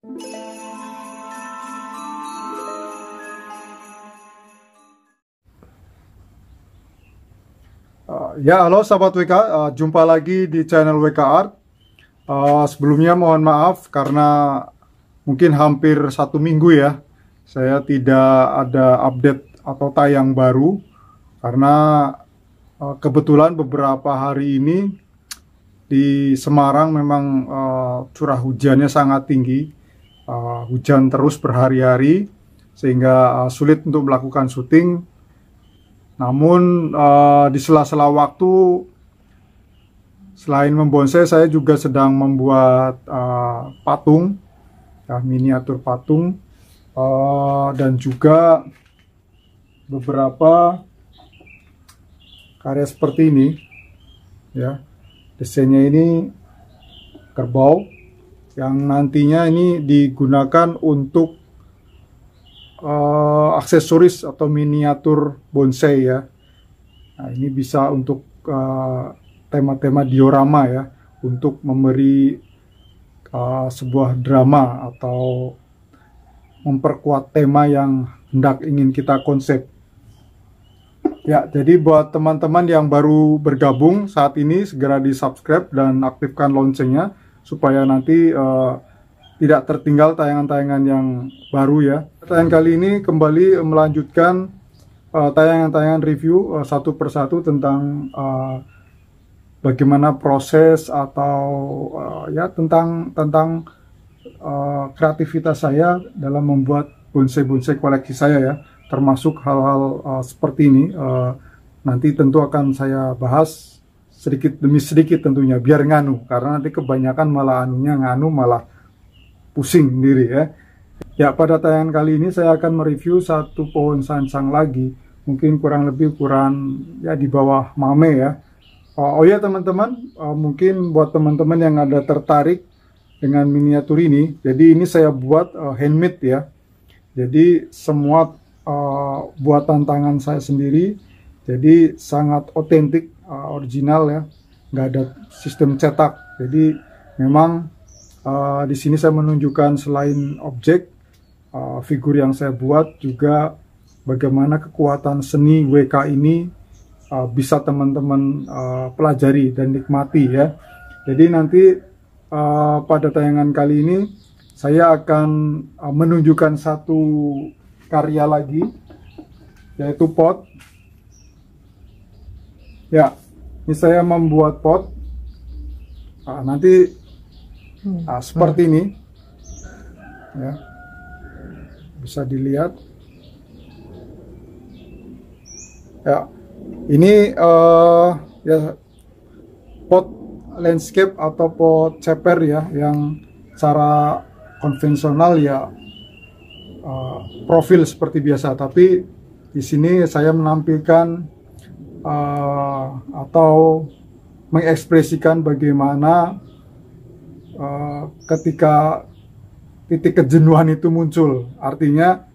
Ya, halo sahabat WK, jumpa lagi di channel WK Art. Sebelumnya mohon maaf karena mungkin hampir 1 minggu ya, saya tidak ada update atau tayang baru karena kebetulan beberapa hari ini di Semarang memang curah hujannya sangat tinggi, hujan terus berhari-hari sehingga sulit untuk melakukan syuting. Namun di sela-sela waktu, selain membonsai, saya juga sedang membuat patung, miniatur patung, dan juga beberapa karya seperti ini. Ya, desainnya ini kerbau yang nantinya ini digunakan untuk aksesoris atau miniatur bonsai ya. Nah, ini bisa untuk tema-tema diorama ya, untuk memberi sebuah drama atau memperkuat tema yang hendak ingin kita konsep. Ya, jadi buat teman-teman yang baru bergabung saat ini, segera di subscribe dan aktifkan loncengnya supaya nanti tidak tertinggal tayangan-tayangan yang baru ya. Tayangan kali ini kembali melanjutkan tayangan-tayangan review satu persatu tentang bagaimana proses atau ya tentang kreativitas saya dalam membuat bonsai-bonsai koleksi saya ya, termasuk hal-hal seperti ini. Nanti tentu akan saya bahas sedikit demi sedikit tentunya, biar nganu, karena nanti kebanyakan malah malah pusing sendiri ya. Ya, pada tayangan kali ini saya akan mereview satu pohon sansang lagi, mungkin kurang ya di bawah mame ya. Oh ya teman-teman, mungkin buat teman-teman yang ada tertarik dengan miniatur ini, jadi ini saya buat handmade ya. Jadi semua buatan tangan saya sendiri, jadi sangat otentik, original ya, nggak ada sistem cetak. Jadi memang di sini saya menunjukkan selain objek, figur yang saya buat, juga bagaimana kekuatan seni WK ini bisa teman-teman pelajari dan nikmati ya. Jadi nanti pada tayangan kali ini saya akan menunjukkan satu karya lagi, yaitu pot. Ya, ini saya membuat pot. Nanti seperti ini ya, bisa dilihat ya. Ini ya pot landscape atau pot ceper ya, yang cara konvensional ya profil seperti biasa, tapi di sini saya menampilkan atau mengekspresikan bagaimana ketika titik kejenuhan itu muncul. Artinya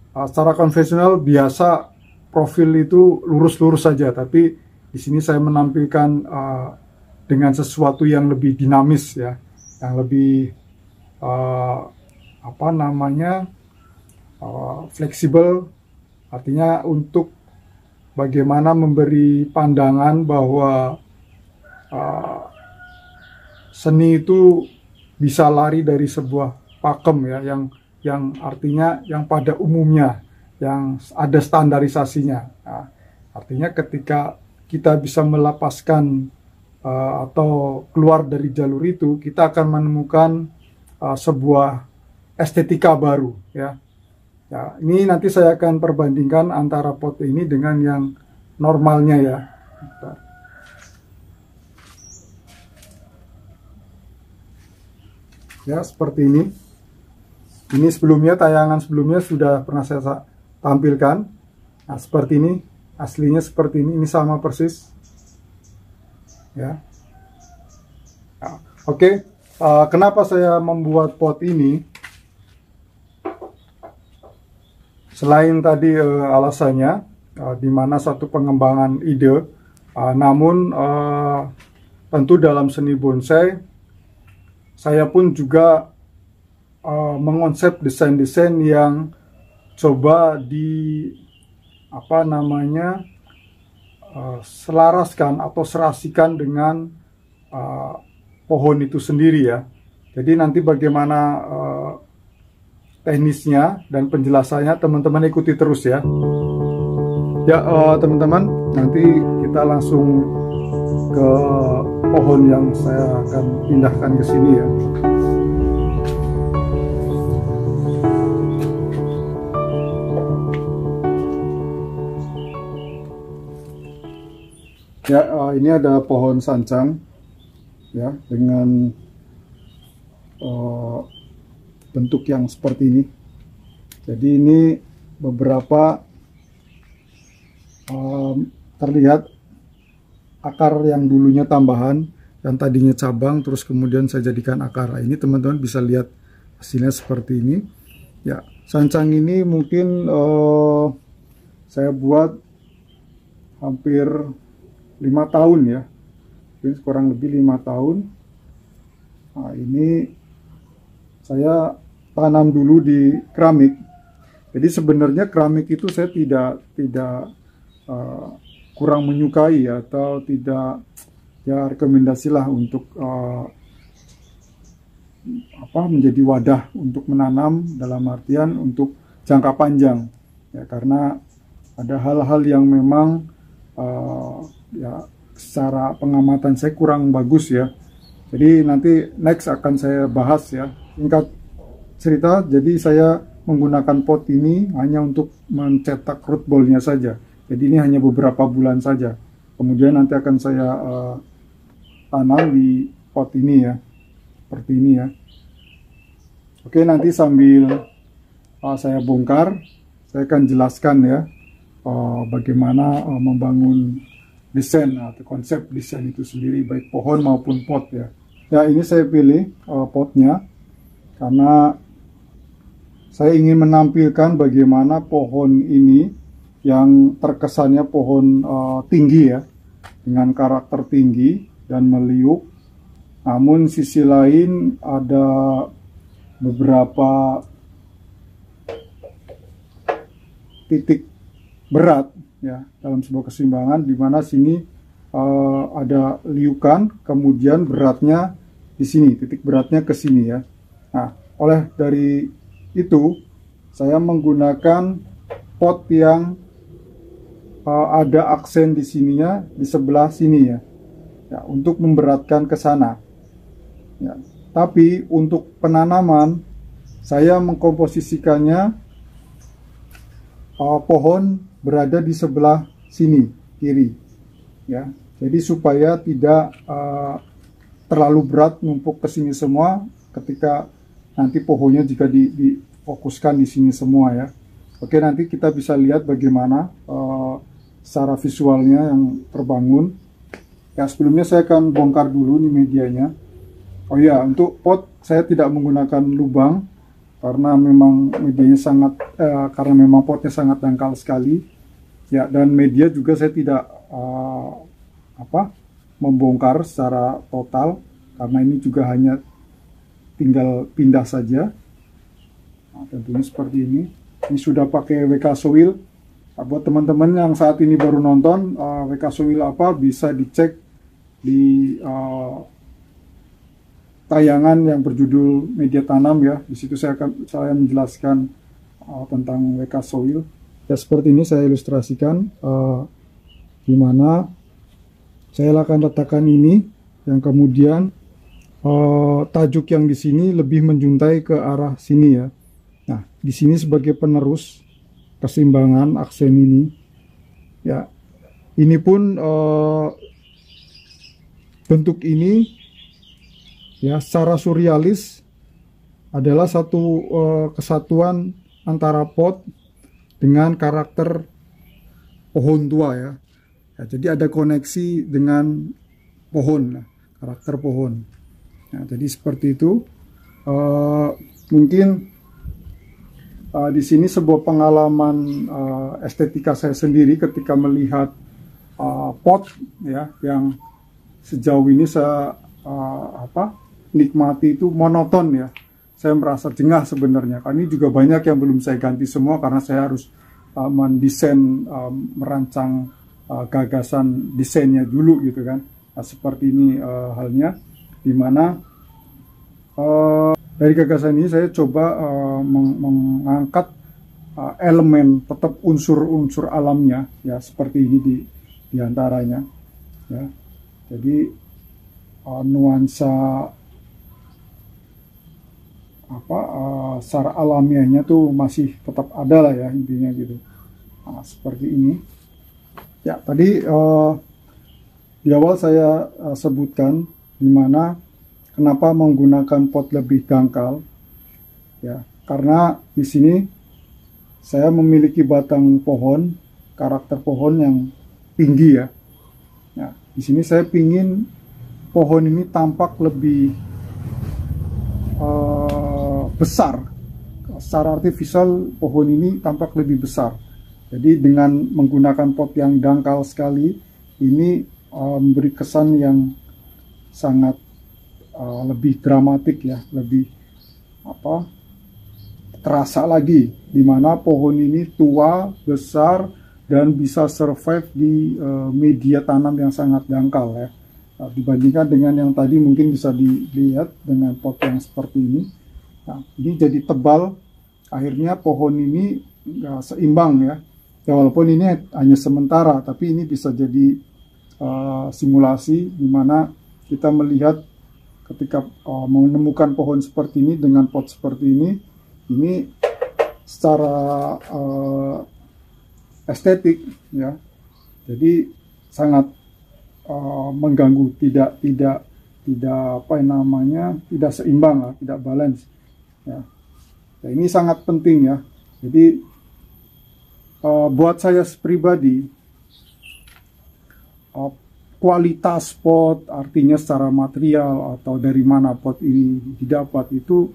secara konvensional biasa profil itu lurus-lurus saja, tapi di sini saya menampilkan dengan sesuatu yang lebih dinamis ya, yang lebih fleksibel. Artinya untuk bagaimana memberi pandangan bahwa seni itu bisa lari dari sebuah pakem ya, yang artinya yang pada umumnya, yang ada standarisasinya. Nah, artinya ketika kita bisa melepaskan atau keluar dari jalur itu, kita akan menemukan sebuah estetika baru ya. Ya, ini nanti saya akan perbandingkan antara pot ini dengan yang normalnya ya. Bentar. Ya, seperti ini. Ini sebelumnya, tayangan sebelumnya sudah pernah saya tampilkan. Nah, seperti ini. Aslinya seperti ini sama persis. Ya. Nah, oke. Kenapa saya membuat pot ini? Selain tadi alasannya, di mana satu pengembangan ide, namun tentu dalam seni bonsai, saya pun juga mengonsep desain-desain yang coba selaraskan atau serasikan dengan pohon itu sendiri ya. Jadi nanti bagaimana teknisnya dan penjelasannya teman-teman ikuti terus ya. Ya teman-teman, nanti kita langsung ke pohon yang saya akan pindahkan ke sini ya. Ya, ini ada pohon sancang ya dengan bentuk yang seperti ini. Jadi ini beberapa terlihat akar yang dulunya tambahan dan tadinya cabang, terus kemudian saya jadikan akar. Ini teman-teman bisa lihat hasilnya seperti ini. Ya, sancang ini mungkin saya buat hampir 5 tahun ya, kurang lebih 5 tahun. Nah, ini saya tanam dulu di keramik. Jadi sebenarnya keramik itu saya tidak kurang menyukai atau tidak ya rekomendasilah untuk menjadi wadah untuk menanam, dalam artian untuk jangka panjang ya, karena ada hal-hal yang memang ya secara pengamatan saya kurang bagus ya. Jadi nanti next akan saya bahas ya. Singkat cerita, jadi saya menggunakan pot ini hanya untuk mencetak root ball-nya saja. Jadi ini hanya beberapa bulan saja. Kemudian nanti akan saya tanam di pot ini ya, seperti ini ya. Oke, nanti sambil saya bongkar, saya akan jelaskan ya bagaimana membangun desain atau konsep desain itu sendiri, baik pohon maupun pot ya. Ya, ini saya pilih potnya karena saya ingin menampilkan bagaimana pohon ini yang terkesannya pohon tinggi ya, dengan karakter tinggi dan meliuk. Namun sisi lain ada beberapa titik berat ya dalam sebuah keseimbangan, di mana sini ada liukan, kemudian beratnya di sini, titik beratnya ke sini ya. Nah, oleh dari itu saya menggunakan pot yang ada aksen di sininya, di sebelah sini ya, untuk memberatkan ke sana ya. Tapi untuk penanaman saya mengkomposisikannya pohon berada di sebelah sini kiri ya. Jadi supaya tidak terlalu berat numpuk ke sini semua ketika nanti pohonnya jika difokuskan di sini semua ya. Oke, nanti kita bisa lihat bagaimana secara visualnya yang terbangun. Ya, sebelumnya saya akan bongkar dulu nih medianya. Oh ya, untuk pot saya tidak menggunakan lubang karena memang medianya karena memang potnya sangat dangkal sekali. Ya, dan media juga saya tidak membongkar secara total karena ini juga hanya tinggal pindah saja. Nah, tentunya seperti ini. Ini sudah pakai WK Soil. Nah, buat teman-teman yang saat ini baru nonton, WK Soil apa bisa dicek di tayangan yang berjudul Media Tanam ya. Di situ saya menjelaskan tentang WK Soil. Ya, seperti ini saya ilustrasikan gimana saya akan letakkan ini, yang kemudian tajuk yang di sini lebih menjuntai ke arah sini ya. Nah, di sini sebagai penerus keseimbangan aksen ini ya. Ini pun bentuk ini ya secara surrealis adalah satu kesatuan antara pot dengan karakter pohon tua ya. Ya, jadi ada koneksi dengan pohon, karakter pohon. Nah, jadi seperti itu. Mungkin di sini sebuah pengalaman estetika saya sendiri ketika melihat pot ya yang sejauh ini saya nikmati itu monoton ya. saya merasa jengah sebenarnya. Karena ini juga banyak yang belum saya ganti semua karena saya harus mendesain, merancang gagasan desainnya dulu gitu kan. Nah, seperti ini halnya, dimana dari gagasan ini saya coba mengangkat elemen, tetap unsur-unsur alamnya ya, seperti ini di antaranya ya. Jadi nuansa secara alamiahnya tuh masih tetap ada lah ya, intinya gitu. Nah, seperti ini ya. Tadi di awal saya sebutkan dimana kenapa menggunakan pot lebih dangkal ya, karena di sini saya memiliki batang pohon, karakter pohon yang tinggi ya. Nah, di sini saya pingin pohon ini tampak lebih besar. Secara artifisial pohon ini tampak lebih besar. Jadi dengan menggunakan pot yang dangkal sekali, ini memberi kesan yang sangat lebih dramatik ya, lebih terasa lagi, dimana pohon ini tua, besar, dan bisa survive di media tanam yang sangat dangkal ya. Nah, dibandingkan dengan yang tadi mungkin bisa dilihat dengan pot yang seperti ini. Nah, ini jadi tebal, akhirnya pohon ini nggak seimbang ya. Ya walaupun ini hanya sementara, tapi ini bisa jadi simulasi di mana kita melihat ketika menemukan pohon seperti ini dengan pot seperti ini secara estetik ya, jadi sangat mengganggu, tidak tidak seimbang lah, tidak balance ya. Nah, ini sangat penting ya. Jadi buat saya pribadi, kualitas pot, artinya secara material atau dari mana pot ini didapat, itu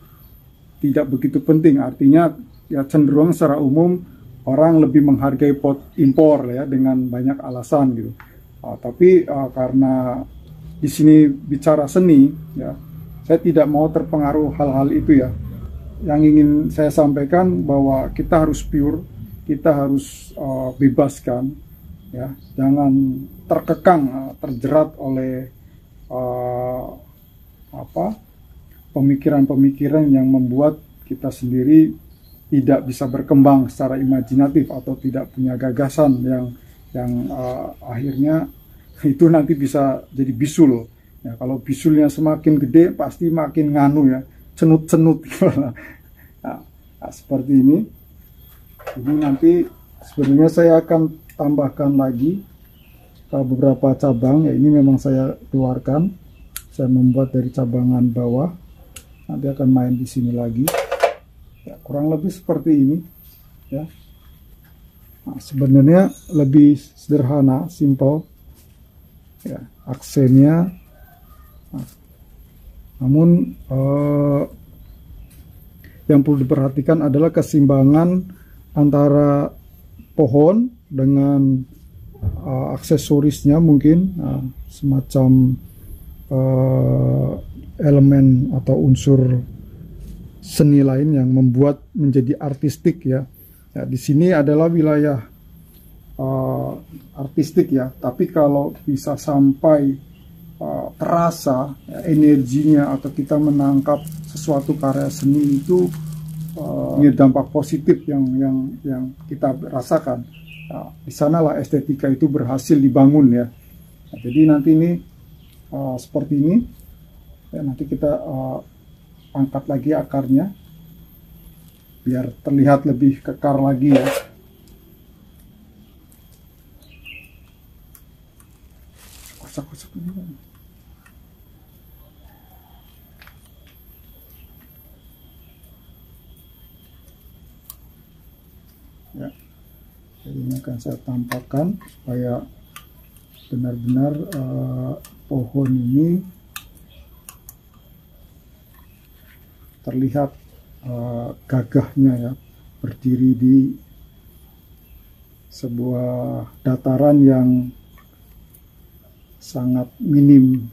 tidak begitu penting. Artinya ya cenderung secara umum orang lebih menghargai pot impor ya, dengan banyak alasan gitu. Tapi karena di sini bicara seni ya, saya tidak mau terpengaruh hal-hal itu ya. Yang ingin saya sampaikan bahwa kita harus pure, kita harus bebaskan ya, jangan terkekang, terjerat oleh pemikiran-pemikiran yang membuat kita sendiri tidak bisa berkembang secara imajinatif atau tidak punya gagasan yang akhirnya itu nanti bisa jadi bisul ya. Kalau bisulnya semakin gede pasti makin nganu ya, cenut-cenut nah, seperti ini. Jadi nanti sebenarnya saya akan tambahkan lagi beberapa cabang ya. Ini memang saya keluarkan, saya membuat dari cabangan bawah, nanti akan main di sini lagi ya, kurang lebih seperti ini ya. Nah, sebenarnya lebih sederhana, simple ya aksennya. Nah, namun yang perlu diperhatikan adalah keseimbangan antara pohon dengan aksesorisnya, mungkin semacam elemen atau unsur seni lain yang membuat menjadi artistik ya. Ya, di sini adalah wilayah artistik ya, tapi kalau bisa sampai terasa ya, energinya, atau kita menangkap sesuatu karya seni itu punya dampak positif yang kita rasakan. Nah, di sanalah estetika itu berhasil dibangun ya. Nah, jadi nanti ini seperti ini ya, nanti kita angkat lagi akarnya biar terlihat lebih kekar lagi ya. Kosak-kosak ini kan. Ya, jadi ini akan saya tampakkan supaya benar-benar pohon ini terlihat gagahnya ya, berdiri di sebuah dataran yang sangat minim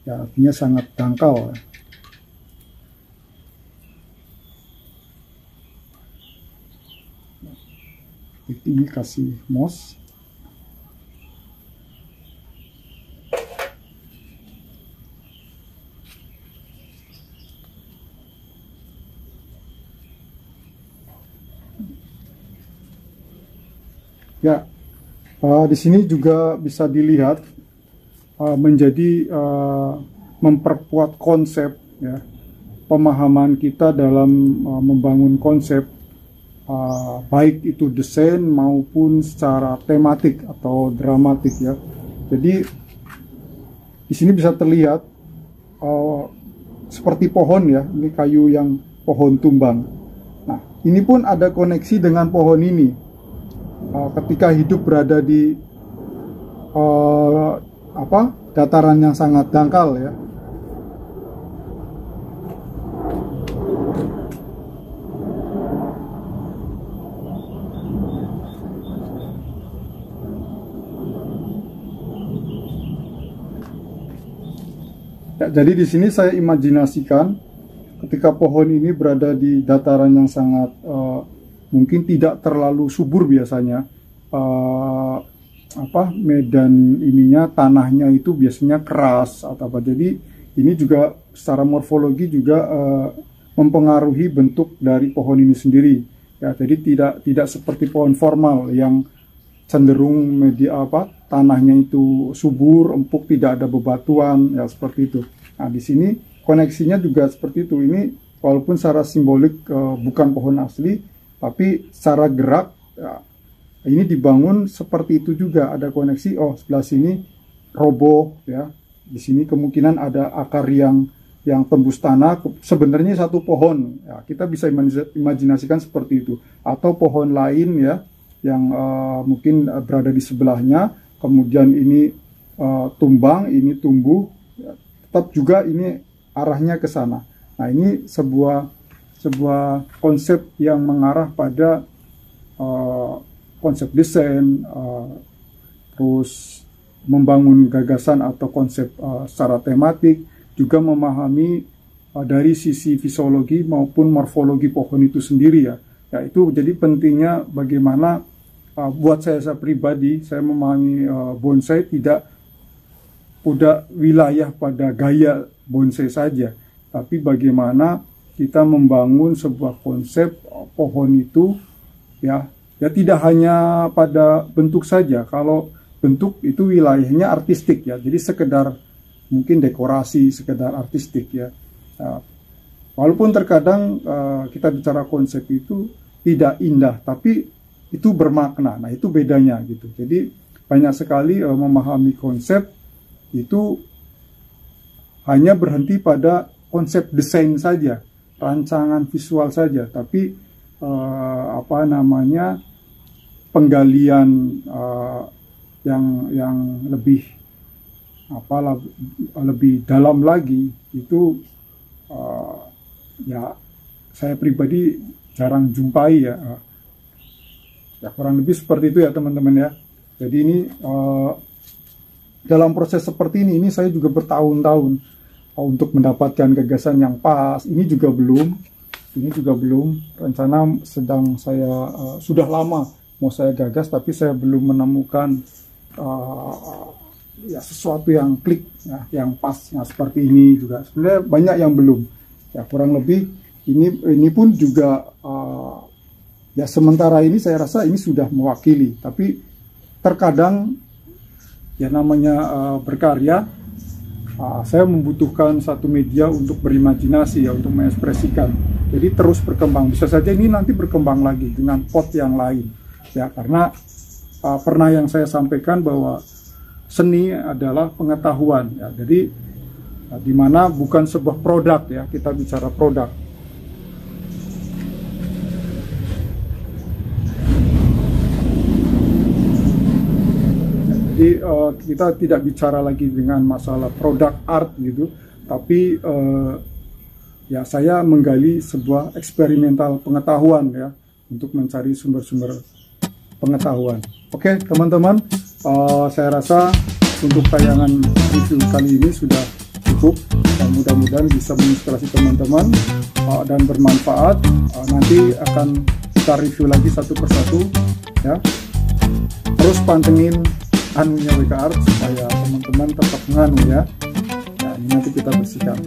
ya, artinya sangat dangkal ya. Ini kasih mos. Ya, di sini juga bisa dilihat menjadi memperkuat konsep, ya, pemahaman kita dalam membangun konsep, baik itu desain maupun secara tematik atau dramatik, ya. Jadi di sini bisa terlihat seperti pohon, ya, ini kayu yang pohon tumbang. Nah, ini pun ada koneksi dengan pohon ini. Ketika hidup berada di dataran yang sangat dangkal, ya. Ya, jadi di sini saya imajinasikan ketika pohon ini berada di dataran yang sangat mungkin tidak terlalu subur biasanya, medan ininya, tanahnya itu biasanya keras atau apa. Jadi ini juga secara morfologi juga mempengaruhi bentuk dari pohon ini sendiri, ya. Jadi tidak seperti pohon formal yang cenderung tanahnya itu subur, empuk, tidak ada bebatuan, ya, seperti itu. Nah, di sini koneksinya juga seperti itu. Ini walaupun secara simbolik bukan pohon asli, tapi secara gerak, ya, ini dibangun seperti itu juga. Ada koneksi. Oh, sebelah sini roboh, ya. Di sini kemungkinan ada akar yang tembus tanah. Sebenarnya satu pohon, ya, kita bisa imajinasikan seperti itu. Atau pohon lain, ya, yang mungkin berada di sebelahnya. Kemudian ini tumbang, ini tumbuh, ya, tetap juga ini arahnya ke sana. Nah, ini sebuah konsep yang mengarah pada konsep desain, terus membangun gagasan atau konsep secara tematik, juga memahami dari sisi fisiologi maupun morfologi pohon itu sendiri, ya. Ya, itu jadi pentingnya bagaimana buat saya pribadi, saya memahami bonsai tidak udah wilayah pada gaya bonsai saja, tapi bagaimana kita membangun sebuah konsep pohon itu, ya tidak hanya pada bentuk saja. Kalau bentuk itu wilayahnya artistik, ya, jadi sekedar mungkin dekorasi, sekedar artistik, ya. Walaupun terkadang kita bicara konsep itu tidak indah, tapi itu bermakna. Nah, itu bedanya gitu. Jadi banyak sekali memahami konsep itu hanya berhenti pada konsep desain saja, rancangan visual saja, tapi penggalian yang lebih lebih dalam lagi itu ya saya pribadi jarang jumpai, ya. Ya, kurang lebih seperti itu, ya, teman-teman, ya. Jadi ini dalam proses seperti ini saya juga bertahun-tahun untuk mendapatkan gagasan yang pas. Ini juga belum. Rencana sedang saya sudah lama mau saya gagas, tapi saya belum menemukan ya sesuatu yang klik, ya, yang pas. Nah, seperti ini juga sebenarnya banyak yang belum. Ya, kurang lebih ini pun juga ya sementara ini saya rasa ini sudah mewakili. Tapi terkadang ya namanya berkarya, saya membutuhkan satu media untuk berimajinasi, ya, untuk mengekspresikan. Jadi terus berkembang. Bisa saja ini nanti berkembang lagi dengan pot yang lain, ya, karena pernah yang saya sampaikan bahwa seni adalah pengetahuan, ya. Jadi di mana bukan sebuah produk, ya, kita bicara produk. Jadi kita tidak bicara lagi dengan masalah produk art gitu, tapi ya saya menggali sebuah eksperimental pengetahuan, ya, untuk mencari sumber-sumber pengetahuan. Oke, teman-teman, saya rasa untuk tayangan review kali ini sudah cukup, dan mudah-mudahan bisa menginspirasi teman-teman dan bermanfaat. Nanti akan kita review lagi satu persatu ya. Terus pantengin anunya WK Art supaya teman-teman tetap nganu ya. Nah, ini nanti kita bersihkan.